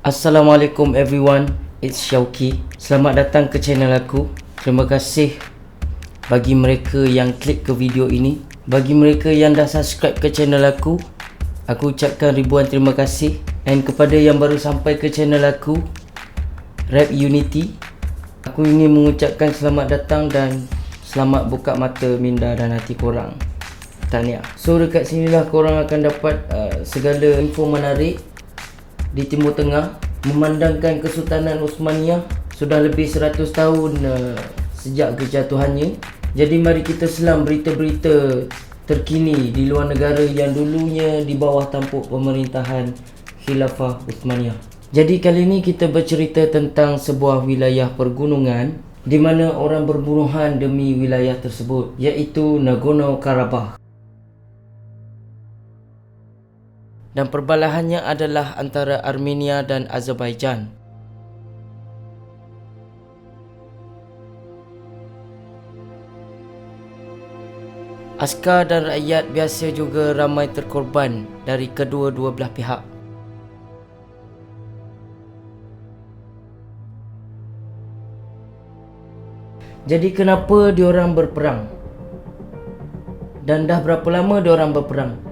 Assalamualaikum everyone, it's Syauki. Selamat datang ke channel aku. Terima kasih bagi mereka yang klik ke video ini. Bagi mereka yang dah subscribe ke channel aku ucapkan ribuan terima kasih. And kepada yang baru sampai ke channel aku, Rap Unity, aku ingin mengucapkan selamat datang dan selamat buka mata minda dan hati korang. Tahniah. So dekat sinilah korang akan dapat segala info menarik di Timur Tengah. Memandangkan Kesultanan Osmaniyah sudah lebih 100 tahun sejak kejatuhannya. Jadi mari kita selam berita-berita terkini di luar negara yang dulunya di bawah tampuk pemerintahan Khilafah Osmaniyah. Jadi kali ini kita bercerita tentang sebuah wilayah pergunungan di mana orang berbunuhan demi wilayah tersebut, iaitu Nagorno-Karabakh. Dan perbalahannya adalah antara Armenia dan Azerbaijan. Askar dan rakyat biasa juga ramai terkorban dari kedua-dua belah pihak. Jadi kenapa diorang berperang? Dan dah berapa lama diorang berperang?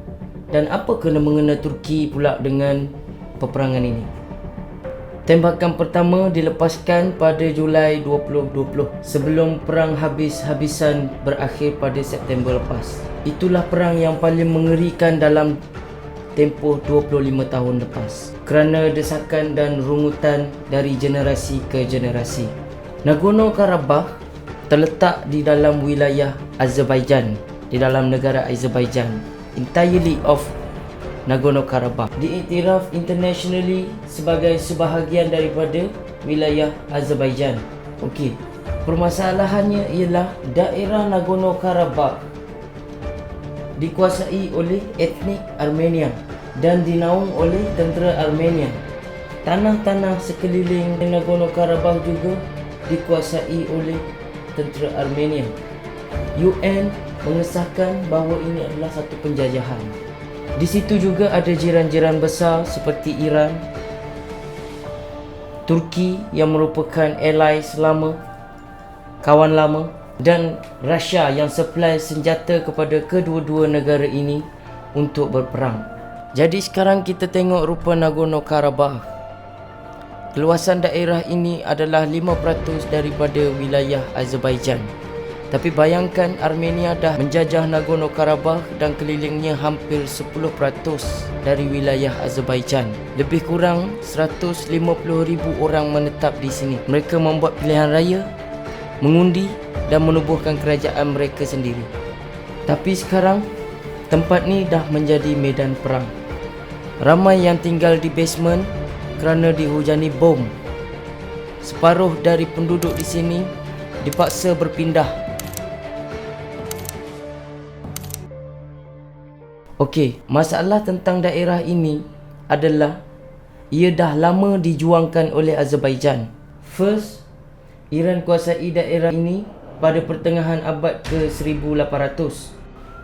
Dan apa kena-mengena Turki pula dengan peperangan ini? Tembakan pertama dilepaskan pada Julai 2020 sebelum perang habis-habisan berakhir pada September lepas. Itulah perang yang paling mengerikan dalam tempoh 25 tahun lepas kerana desakan dan rungutan dari generasi ke generasi. Nagorno-Karabakh terletak di dalam wilayah Azerbaijan, di dalam negara Azerbaijan, entirely of Nagorno-Karabakh, diiktiraf internationally sebagai sebahagian daripada wilayah Azerbaijan. Okey, permasalahannya ialah daerah Nagorno-Karabakh dikuasai oleh etnik Armenia dan dinaung oleh tentera Armenia. Tanah-tanah sekeliling Nagorno-Karabakh juga dikuasai oleh tentera Armenia. UN mengesahkan bahawa ini adalah satu penjajahan. Di situ juga ada jiran-jiran besar seperti Iran, Turki yang merupakan allies lama, kawan lama, dan Rusia yang supply senjata kepada kedua-dua negara ini untuk berperang. Jadi sekarang kita tengok rupa Nagorno-Karabakh. Keluasan daerah ini adalah 5% daripada wilayah Azerbaijan. Tapi bayangkan Armenia dah menjajah Nagorno-Karabakh dan kelilingnya hampir 10% dari wilayah Azerbaijan. Lebih kurang 150,000 orang menetap di sini. Mereka membuat pilihan raya, mengundi dan menubuhkan kerajaan mereka sendiri. Tapi sekarang tempat ni dah menjadi medan perang. Ramai yang tinggal di basement kerana dihujani bom. Separuh dari penduduk di sini dipaksa berpindah. Okey, masalah tentang daerah ini adalah ia dah lama dijuangkan oleh Azerbaijan. First, Iran kuasai daerah ini pada pertengahan abad ke-1800.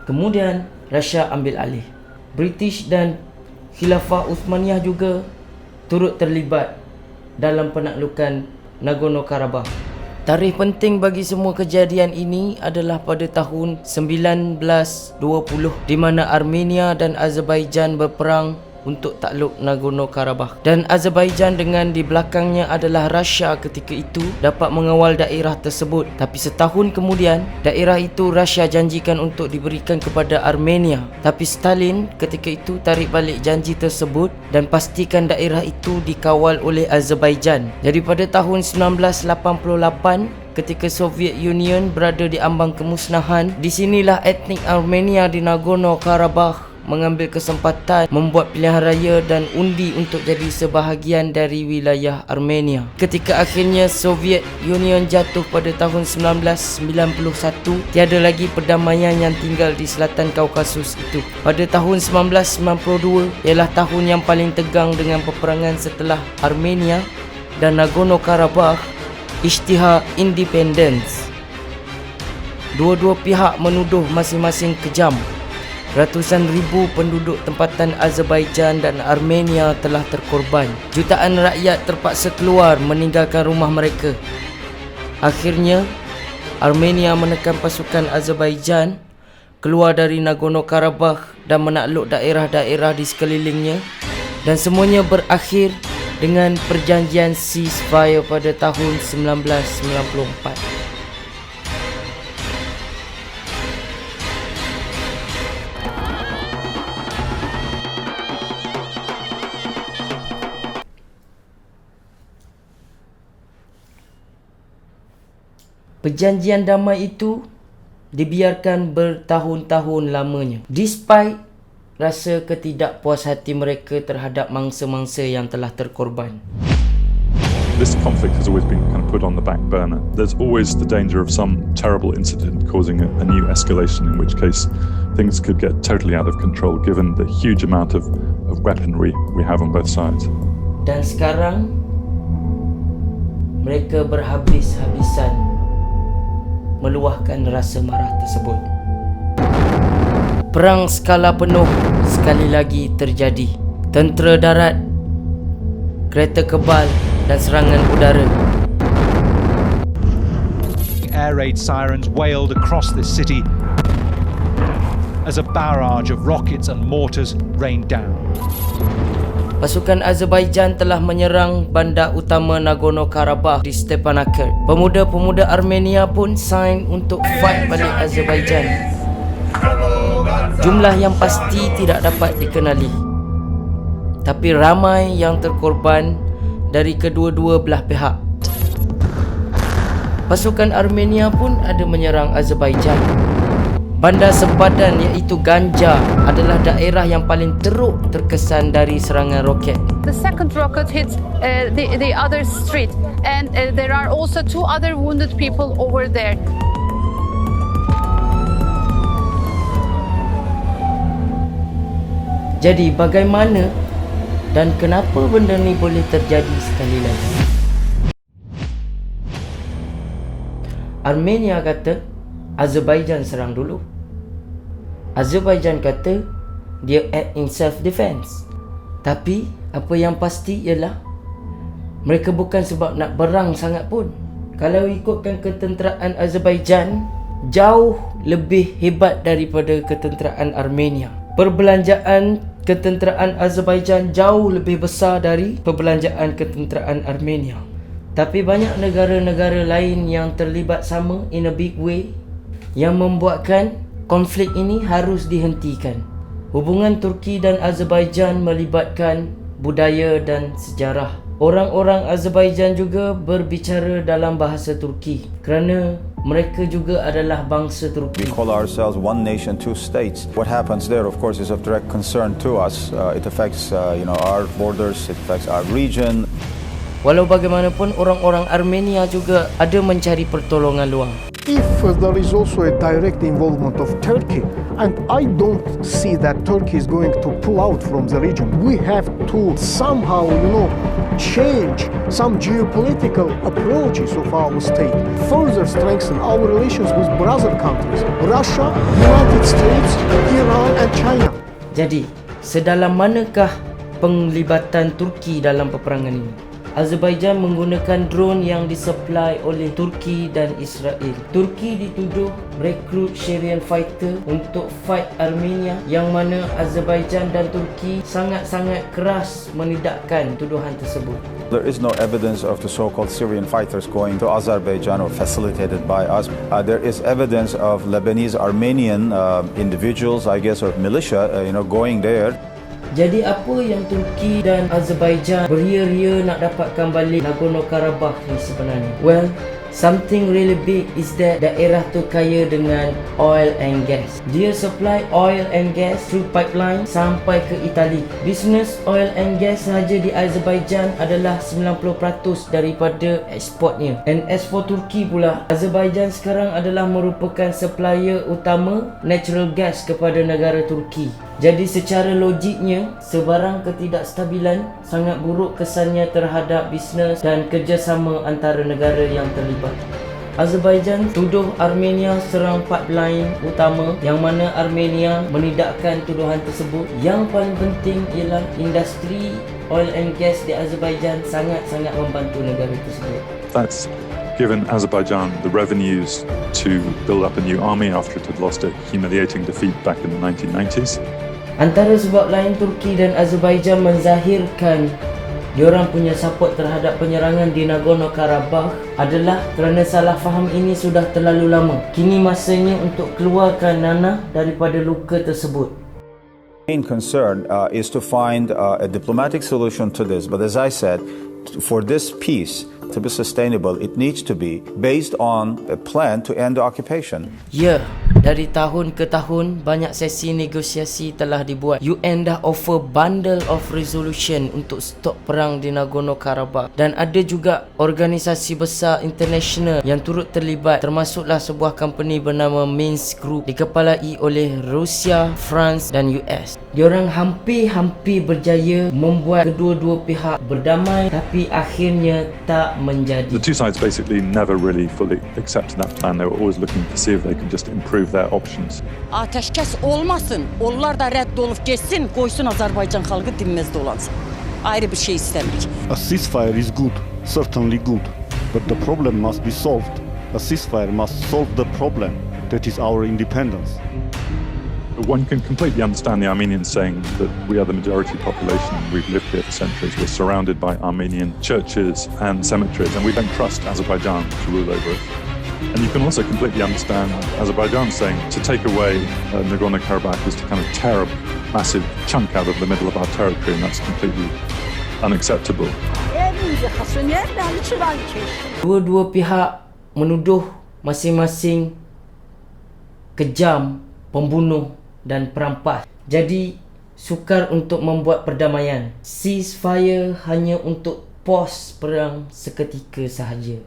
Kemudian, Rusia ambil alih. British dan Khilafah Osmaniyah juga turut terlibat dalam penaklukan Nagorno-Karabakh. Tarikh penting bagi semua kejadian ini adalah pada tahun 1920 di mana Armenia dan Azerbaijan berperang untuk takluk Nagorno-Karabakh. Dan Azerbaijan dengan di belakangnya adalah Rusia ketika itu dapat mengawal daerah tersebut. Tapi setahun kemudian, daerah itu Rusia janjikan untuk diberikan kepada Armenia. Tapi Stalin ketika itu tarik balik janji tersebut dan pastikan daerah itu dikawal oleh Azerbaijan. Jadi pada tahun 1988, ketika Soviet Union berada di ambang kemusnahan, di sinilah etnik Armenia di Nagorno-Karabakh mengambil kesempatan membuat pilihan raya dan undi untuk jadi sebahagian dari wilayah Armenia. Ketika akhirnya Soviet Union jatuh pada tahun 1991, tiada lagi perdamaian yang tinggal di selatan Kaukasus itu. Pada tahun 1992 ialah tahun yang paling tegang dengan peperangan setelah Armenia dan Nagorno-Karabakh isytihar independence. Dua-dua pihak menuduh masing-masing kejam Ratusan ribu penduduk tempatan Azerbaijan dan Armenia telah terkorban. Jutaan rakyat terpaksa keluar meninggalkan rumah mereka. Akhirnya, Armenia menekan pasukan Azerbaijan keluar dari Nagorno-Karabakh dan menakluk daerah-daerah di sekelilingnya, dan semuanya berakhir dengan perjanjian ceasefire pada tahun 1994. Perjanjian damai itu dibiarkan bertahun-tahun lamanya, despite rasa ketidakpuashati mereka terhadap mangsa-mangsa yang telah terkorban. This conflict has always been kind of put on the back burner. There's always the danger of some terrible incident causing a new escalation, in which case things could get totally out of control given the huge amount of weaponry we have on both sides. Dan sekarang mereka berhabis-habisan meluahkan rasa marah tersebut. Perang skala penuh sekali lagi terjadi. Tentera darat, kereta kebal dan serangan udara. Air raid sirens wailed across the city as a barrage of rockets and mortars rained down. Pasukan Azerbaijan telah menyerang bandar utama Nagorno-Karabakh di Stepanakert. Pemuda-pemuda Armenia pun sign untuk fight balik Azerbaijan. Jumlah yang pasti tidak dapat dikenali, tapi ramai yang terkorban dari kedua-dua belah pihak. Pasukan Armenia pun ada menyerang Azerbaijan. Bandar sempadan iaitu Ganja adalah daerah yang paling teruk terkesan dari serangan roket. The second rocket hit the other street, and there are also 2 other wounded people over there. Jadi bagaimana dan kenapa benda ni boleh terjadi sekali lagi? Armenia kata Azerbaijan serang dulu. Azerbaijan kata dia act in self-defense. Tapi apa yang pasti ialah mereka bukan sebab nak berang sangat pun. Kalau ikutkan ketenteraan Azerbaijan jauh lebih hebat daripada ketenteraan Armenia. Perbelanjaan ketenteraan Azerbaijan jauh lebih besar dari perbelanjaan ketenteraan Armenia. Tapi banyak negara-negara lain yang terlibat sama in a big way, yang membuatkan konflik ini harus dihentikan. Hubungan Turki dan Azerbaijan melibatkan budaya dan sejarah. Orang-orang Azerbaijan juga berbicara dalam bahasa Turki kerana mereka juga adalah bangsa Turki. We call ourselves one nation, two states. What happens there, of course, is of direct concern to us. It affects, our borders, it affects our region. Walau bagaimanapun, orang-orang Armenia juga ada mencari pertolongan luar. If there is also a direct involvement of Turkey, and I don't see that Turkey is going to pull out from the region, we have to somehow, change some geopolitical approaches of our state, further strengthen our relations with brother countries, Russia, United States, Iran and China. Jadi, sedalam manakah penglibatan Turki dalam peperangan ini? Azerbaijan menggunakan drone yang disupply oleh Turki dan Israel. Turki dituduh rekrut Syrian fighter untuk fight Armenia, yang mana Azerbaijan dan Turki sangat-sangat keras menidakkan tuduhan tersebut. There is no evidence of the so-called Syrian fighters going to Azerbaijan or facilitated by us. There is evidence of Lebanese Armenian individuals, I guess, or militia, going there. Jadi apa yang Turki dan Azerbaijan beria-ria nak dapatkan balik Nagorno-Karabakh ni sebenarnya? Well, something really big is that daerah tu kaya dengan oil and gas. Dia supply oil and gas through pipeline sampai ke Itali. Bisnes oil and gas sahaja di Azerbaijan adalah 90% daripada ekspornya. And as for Turki pula, Azerbaijan sekarang adalah merupakan supplier utama natural gas kepada negara Turki. Jadi secara logiknya, sebarang ketidakstabilan sangat buruk kesannya terhadap bisnes dan kerjasama antara negara yang terlibat. Azerbaijan tuduh Armenia serang pipeline utama, yang mana Armenia menidakkan tuduhan tersebut. Yang paling penting ialah industri oil and gas di Azerbaijan sangat-sangat membantu negara tersebut. That's given Azerbaijan the revenues to build up a new army after it had lost a humiliating defeat back in the 1990s. Antara sebab lain, Turki dan Azerbaijan menzahirkan diorang punya support terhadap penyerangan di Nagorno-Karabakh adalah kerana salah faham ini sudah terlalu lama. Kini masanya untuk keluarkan nanah daripada luka tersebut. Main concern is to find a diplomatic solution to this. But as I said, for this peace to be sustainable, it needs to be based on a plan to end the occupation. Ya, dari tahun ke tahun banyak sesi negosiasi telah dibuat. UN dah offer bundle of resolution untuk stop perang di Nagorno-Karabakh, dan ada juga organisasi besar international yang turut terlibat, termasuklah sebuah company bernama Minsk Group dikepalai oleh Rusia, France dan US. Diorang hampir-hampir berjaya membuat kedua-dua pihak berdamai, tapi akhirnya tak menjadi. The two sides basically never really fully accepted that plan. They were always looking to see if they could just improve their options. Ateşkes olmasın, onlar da reddolup geçsin, koysun Azerbaycan halkı dinmez dolansın. Ayrı bir şey istemirik. A ceasefire is good, certainly good, but the problem must be solved. A ceasefire must solve the problem, that is our independence. One can completely understand the Armenians saying that we are the majority population, we've lived here for centuries, we're surrounded by Armenian churches and cemeteries, and we don't trust Azerbaijan to rule over it. And you can also completely understand Azerbaijan saying to take away Nagorno-Karabakh is to kind of tear a massive chunk out of the middle of our territory, and that's completely unacceptable. Dua-dua pihak menuduh masing-masing kejam, pembunuh dan perampas. Jadi sukar untuk membuat perdamaian. Ceasefire hanya untuk pause perang seketika sahaja.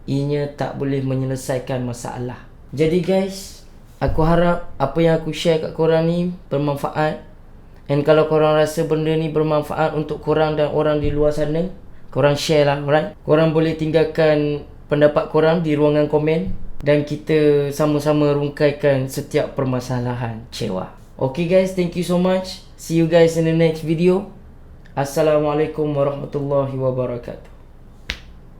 Ianya tak boleh menyelesaikan masalah. Jadi guys, aku harap apa yang aku share kat korang ni bermanfaat. And kalau korang rasa benda ni bermanfaat untuk korang dan orang di luar sana, korang share lah, alright? Korang boleh tinggalkan pendapat korang di ruangan komen, dan kita sama-sama rungkaikan setiap permasalahan cewa. Okay guys, thank you so much. See you guys in the next video. Assalamualaikum warahmatullahi wabarakatuh.